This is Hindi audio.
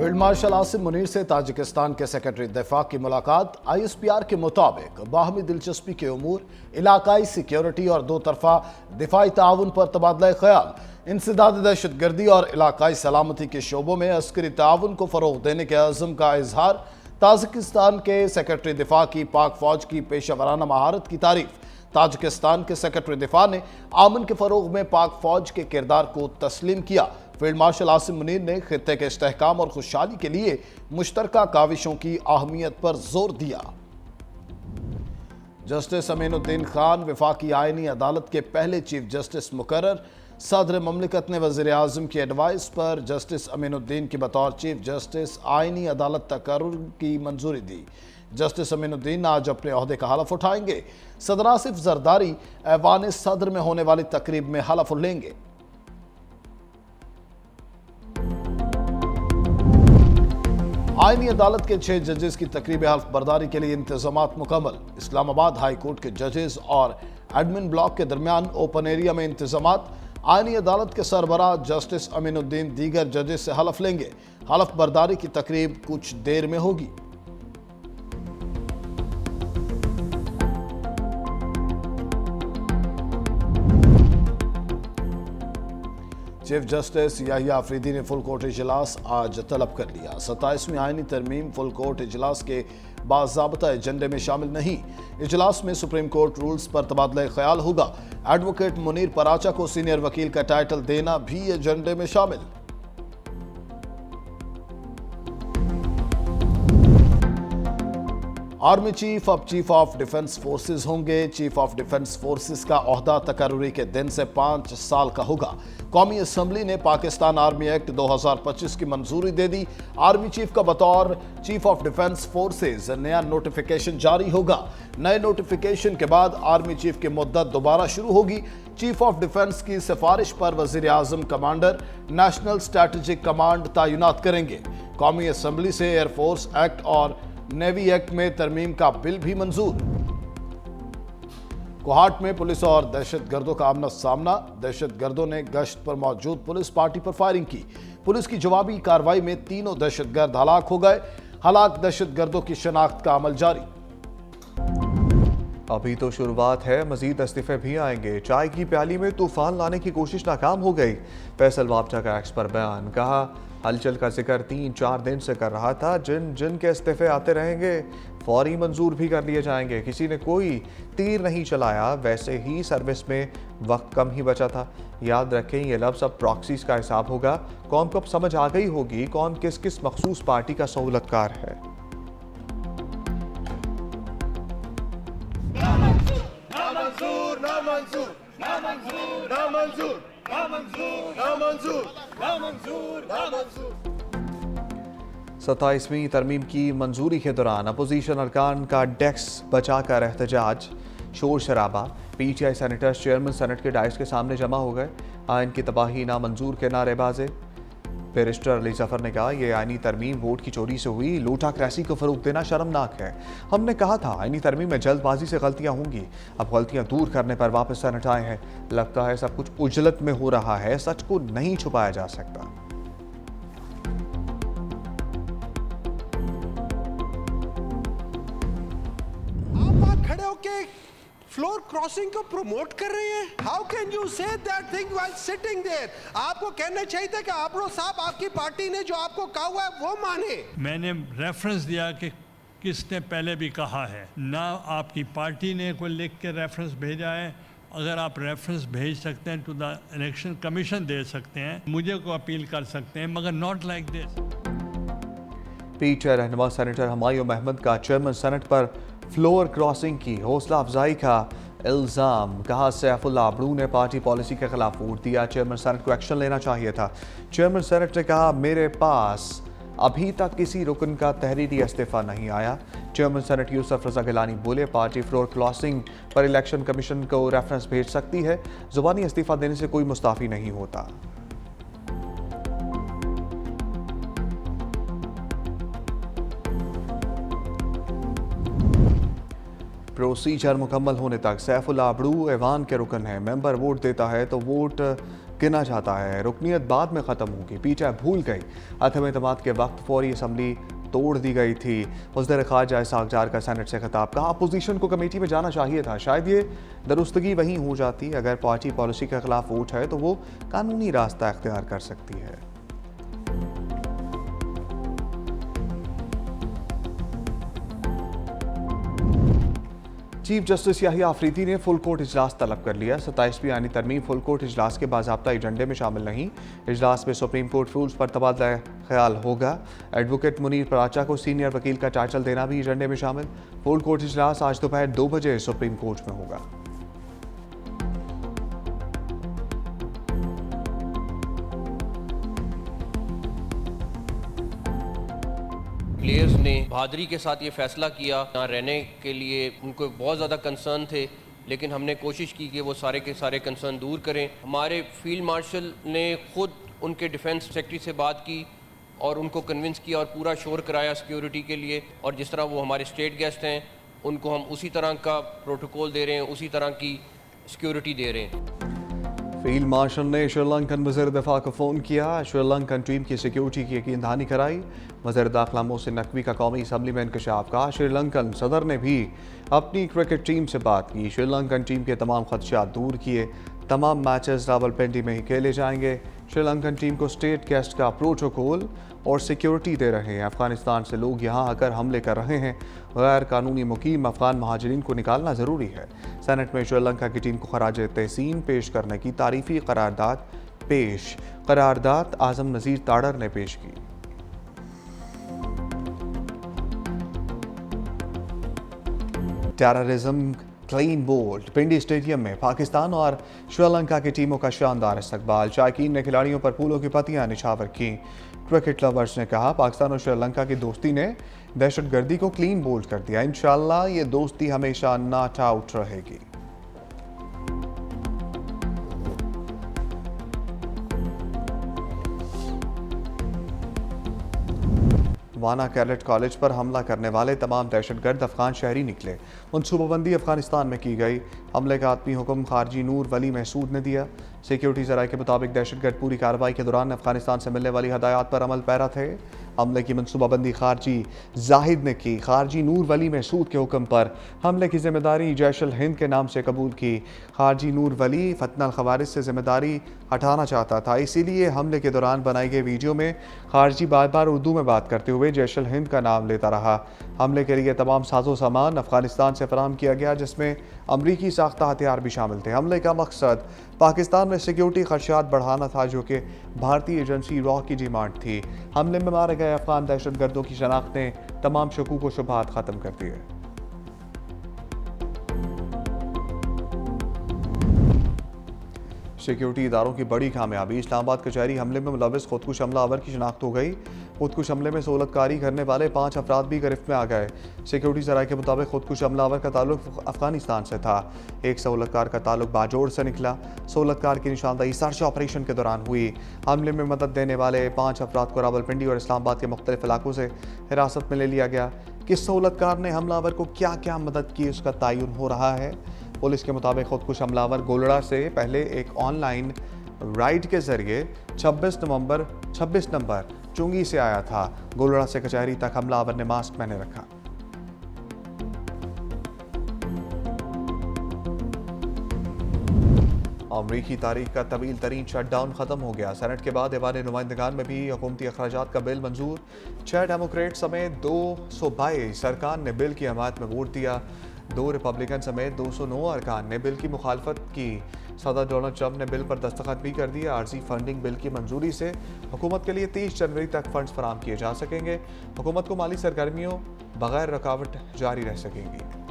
फील्ड मार्शल आसिम मुनीर से ताजिकिस्तान के सेक्रेटरी दिफा की मुलाकात। ISPR के मुताबिक बाहमी दिलचस्पी के उमूर, इलाकाई सिक्योरिटी और दो तरफा दिफाई ताउन पर तबादला ख्याल, इंसदाद दहशतगर्दी और इलाकाई सलामती के शोबों में अस्करी ताउन को फरोग देने के अज़्म का इजहार। ताजिकिस्तान के सेक्रेटरी दिफा की पाक फौज की पेशा महारत की तारीफ। ताजिकिस्तान के सेक्रेटरी दिफा ने आमन के फरोग में पाक फौज के किरदार को तस्लीम किया। फील्ड मार्शल आसिम मुनीर ने खित्ते के इस्तेहकाम और खुशहाली के लिए मुश्तरका काविशों की अहमियत पर जोर दिया। जस्टिस अमीनुद्दीन खान वफाकी आईनी अदालत के पहले चीफ जस्टिस मुकर्रर। सदर ममलिकत ने वज़ीर आज़म की एडवाइस पर जस्टिस अमीनुद्दीन की बतौर चीफ जस्टिस आईनी अदालत तकर्रुर की मंजूरी दी। जस्टिस अमीनुद्दीन आज अपने ओहदे का हलफ उठाएंगे। सदर आसिफ जरदारी ऐवान सदर में होने वाली तकरीब में हलफ लेंगे। आईनी अदालत के 6 जजेस की तकरीब हल्फ बर्दारी के लिए इंतजामात मुकम्मल। इस्लामाबाद हाई कोर्ट के जजेस और एडमिन ब्लॉक के दरमियान ओपन एरिया में इंतजामात। आईनी अदालत के सरबराह जस्टिस अमीनुद्दीन दीगर जजेस से हलफ लेंगे। हल्फ बर्दारी की तकरीब कुछ देर में होगी। चीफ जस्टिस याहिया अफरीदी ने फुल कोर्ट इजलास आज तलब कर लिया। 27वीं आईनी तरमीम फुल कोर्ट इजलास के बाज़ाब्ता एजेंडे में शामिल नहीं। इजलास में सुप्रीम कोर्ट रूल्स पर तबादला ख्याल होगा। एडवोकेट मुनीर पराचा को सीनियर वकील का टाइटल देना भी एजेंडे में शामिल। आर्मी चीफ अब चीफ ऑफ डिफेंस फोर्सेस होंगे। चीफ ऑफ डिफेंस फोर्सेस का ओहदा तकर्रुरी के दिन से 5 साल का होगा। कौमी असम्बली ने पाकिस्तान आर्मी एक्ट 2025 की मंजूरी दे दी। आर्मी चीफ का बतौर चीफ ऑफ डिफेंस फोर्सेस नया नोटिफिकेशन जारी होगा। नए नोटिफिकेशन के बाद आर्मी चीफ की मुद्दत दोबारा शुरू होगी। चीफ ऑफ डिफेंस की सिफारिश पर वजीर आजम कमांडर नेशनल स्ट्रेटेजिक कमांड तैनात करेंगे। कौमी असम्बली से एयरफोर्स एक्ट और नेवी एक्ट में तरमीम का बिल भी मंजूर। कोहाट में पुलिस और दहशतगर्दों का आमना सामना। दहशतगर्दों ने गश्त पर मौजूद पुलिस पार्टी पर फायरिंग की। पुलिस की जवाबी कार्रवाई में 3 दहशतगर्द हलाक हो गए। हलाक दहशतगर्दों की शनाख्त का अमल जारी। अभी तो शुरुआत है, मजीद इस्तीफे भी आएंगे। चाय की प्याली में तूफान लाने की कोशिश नाकाम हो गई। फैसल वापटा का एक्स पर बयान। कहा हलचल का जिक्र 3-4 दिन से कर रहा था। जिन के इस्तीफे आते रहेंगे फौरी मंजूर भी कर लिए जाएंगे। किसी ने कोई तीर नहीं चलाया। वैसे ही सर्विस में वक्त कम ही बचा था। याद रखें ये लफ्ज़ अब प्रॉक्सीज का हिसाब होगा। कौम को अब समझ आ गई होगी कौन किस किस मखसूस पार्टी का सहूलतकार है। सत्ताईसवीं तरमीम की मंजूरी के दौरान अपोजिशन अरकान का डेस्क बचाकर एहतजाज, शोर शराबा। PTI सेनेटर्स चेयरमैन सेनेट के डाइस के सामने जमा हो गए। आइन की तबाही नामंजूर के नारेबाजे। बैरिस्टर अली जफर ने कहा यह आइनी तरमीम वोट की चोरी से हुई। लूटाक्रेसी को फरोग देना शर्मनाक है। हमने कहा था आइनी तरमीम में जल्दबाजी से गलतियां होंगी। अब गलतियां दूर करने पर वापस सेनेट आए हैं। लगता है सब कुछ उजलत में हो रहा है। सच को नहीं छुपाया जा सकता। आप खड़े होके फ्लोर क्रॉसिंग को प्रमोट कर रहे हैं। How can you say that thing while sitting there? आपको कहना चाहिए था कि आप लोग साहब आपकी पार्टी ने जो आपको कहा हुआ है वो माने। मैंने रेफरेंस दिया कि किसने पहले भी कहा है ना। आपकी पार्टी ने कोई लिख के रेफरेंस भेजा है। अगर आप रेफरेंस भेज सकते हैं टू द इलेक्शन कमीशन दे सकते हैं, मुझे को अपील कर सकते हैं, मगर नॉट लाइक दिस। PTI रहनुमा सेनेटर हुमायूं अहमद का चेयरमैन सेनेट पर फ्लोर क्रॉसिंग की हौसला अफजाई का इल्ज़ाम। कहा सैफुल्लाह अबड़ू ने पार्टी पॉलिसी के खिलाफ वोट दिया। चेयरमैन सेनेट को एक्शन लेना चाहिए था। चेयरमैन सेनेट ने कहा मेरे पास अभी तक किसी रुकन का तहरीरी इस्तीफा नहीं आया। चेयरमैन सेनेट यूसुफ रजा गिलानी बोले पार्टी फ्लोर क्रॉसिंग पर इलेक्शन कमीशन को रेफरेंस भेज सकती है। जुबानी इस्तीफा देने से कोई मुस्ताफी नहीं होता। प्रोसीजर मुकम्मल होने तक सैफुल्लाह अबड़ू ऐवान के रुकन हैं। मेंबर वोट देता है तो वोट गिना जाता है। रुकनीत बाद में ख़त्म होगी, पीटीआई भूल गई अदम एतमाद के वक्त फौरी असम्बली तोड़ दी गई थी। वज़ीर ख़ारजा इसहाक़ डार का सेनेट से खिताब, कहा अपोजिशन को कमेटी में जाना चाहिए था, शायद ये दुरुस्तगी वहीं हो जाती। अगर पार्टी पॉलिसी के खिलाफ वोट है तो वो कानूनी रास्ता इख्तियार कर सकती है। चीफ जस्टिस याहिया अफरीदी ने फुल कोर्ट इजलास तलब कर लिया। 27वीं आईनी तरमीम फुल कोर्ट इजलास के बाज़ाब्ता एजेंडे में शामिल नहीं। इजलास में सुप्रीम कोर्ट रूल्स पर तबादला ख्याल होगा। एडवोकेट मुनीर पराचा को सीनियर वकील का टाइटल देना भी एजेंडे में शामिल। फुल कोर्ट इजलास आज दोपहर 2 बजे सुप्रीम कोर्ट में होगा। प्लेयर्स ने बहादुरी के साथ ये फैसला किया, यहाँ रहने के लिए उनको बहुत ज़्यादा कंसर्न थे, लेकिन हमने कोशिश की कि वो सारे के सारे कंसर्न दूर करें। हमारे फील्ड मार्शल ने खुद उनके डिफेंस सेक्रेटरी से बात की और उनको कन्विंस किया और पूरा शोर कराया सिक्योरिटी के लिए। और जिस तरह वो हमारे स्टेट गेस्ट हैं, उनको हम उसी तरह का प्रोटोकॉल दे रहे हैं, उसी तरह की सिक्योरिटी दे रहे हैं। फील्ड मार्शल ने श्रीलंकन वज़ीर दिफा को फ़ोन किया, श्रीलंकन टीम की सिक्योरिटी की यकीन दहानी कराई। वज़ीर दाखिला मोहसिन नकवी का कौमी असम्बली में इंकशाफ, कहा श्रीलंकन सदर ने भी अपनी क्रिकेट टीम से बात की, श्रीलंकन टीम के तमाम खदशात दूर किए, तमाम मैचेस रावलपिंडी में ही खेले जाएंगे। श्रीलंकन टीम को स्टेट गेस्ट का प्रोटोकॉल और सिक्योरिटी दे रहे हैं। अफगानिस्तान से लोग यहाँ आकर हमले कर रहे हैं, गैर कानूनी मुकीम अफगान महाजरीन को निकालना ज़रूरी है। सेनेट में श्रीलंका की टीम को खराज तहसीन पेश करने की तारीफी करारदाद आज़म नज़ीर ताड़र ने पेश की। टेररिज्म क्लीन बोल्ड, पिंडी स्टेडियम में पाकिस्तान और श्रीलंका की टीमों का शानदार इस्तकबाल। शायकीन ने खिलाड़ियों पर फूलों की पत्तियां निछावर की। क्रिकेट लवर्स ने कहा पाकिस्तान और श्रीलंका की दोस्ती ने दहशतगर्दी को क्लीन बोल्ड कर दिया। इंशाअल्लाह ये दोस्ती हमेशा नॉट आउट रहेगी। वाना कैडेट कॉलेज पर हमला करने वाले तमाम दहशतगर्द अफगान शहरी निकले। मनसूबाबंदी अफगानिस्तान में की गई। हमले का आतमी हुक्म खारजी नूर वली महसूद ने दिया। सिक्योरिटी ज़राए के मुताबिक दहशतगर्द पूरी कार्रवाई के दौरान अफगानिस्तान से मिलने वाली हदायत पर अमल पैरा थे। हमले की मनसूबाबंदी खारजी जाहिद ने की। खारजी नूर वली महसूद के हुक्म पर हमले की जिम्मेदारी जैशल हिंद के नाम से कबूल की। खारजी नूर वली फतनल खवारिज से जिम्मेदारी हटाना चाहता था, इसीलिए हमले के दौरान बनाई गई वीडियो में खारजी बार बार उर्दू में बात करते हुए जैशल हिंद का नाम लेता रहा। हमले के लिए तमाम साजो सामान अफगानिस्तान से फराहम किया गया, जिसमें अमरीकी साख्ता हथियार भी शामिल थे। हमले का मकसद पाकिस्तान में सिक्योरिटी खदशात बढ़ाना था, जो कि भारतीय एजेंसी रॉ की डिमांड थी। हमले में मारे गए अफगान दहशतगर्दों की शनाख्त ने तमाम शकूक व शुबहात खत्म कर दिए। सिक्योरिटी इदारों की बड़ी कामयाबी। इस्लामाबाद कचहरी हमले में मुलविस खुदकुश हमलावर की शनाख्त हो गई। खुदकुश हमले में सहूलतकारी करने वाले 5 अफराद भी गिरफ्त में आ गए। सिक्योरिटी ज़राए के मुताबिक खुदकुश हमलावर का ताल्लुक अफगानिस्तान से था। एक सहूलतकार का ताल्लुक बाजोड़ से निकला। सहूलतकार की निशानदेही सर्च ऑपरेशन के दौरान हुई। हमले में मदद देने वाले 5 अफराद को रावलपिंडी और इस्लामाबाद के मुख्तलिफ इलाकों से हिरासत में ले लिया गया। किस सहूलतकार ने हमलावर को क्या क्या मदद की, उसका तयन हो रहा है। पुलिस के मुताबिक खुदकुश हमलावर गोलड़ा से पहले एक ऑनलाइन राइड के जरिए 26 नंबर चुंगी से आया था। गोलड़ा से कचहरी तक हमलावर ने मास्क पहने रखा। अमरीकी तारीख का तवील तरीन शटडाउन खत्म हो गया। सेनेट के बाद ऐवान नुमाइंदगान में भी हुकूमती अखराजात का बिल मंजूर। 6 डेमोक्रेट समेत 222 अरकान ने बिल की हमायत में वोट दिया। 2 रिपब्लिकन समेत 209 अरकान ने बिल की मुखालफत की। सदर डोनाल्ड ट्रंप ने बिल पर दस्तखत भी कर दिया। आर्जी फंडिंग बिल की मंजूरी से हुकूमत के लिए 30 जनवरी तक फंड्स फराहम किए जा सकेंगे। हुकूमत को माली सरगर्मियों बगैर रुकावट जारी रह सकेंगी।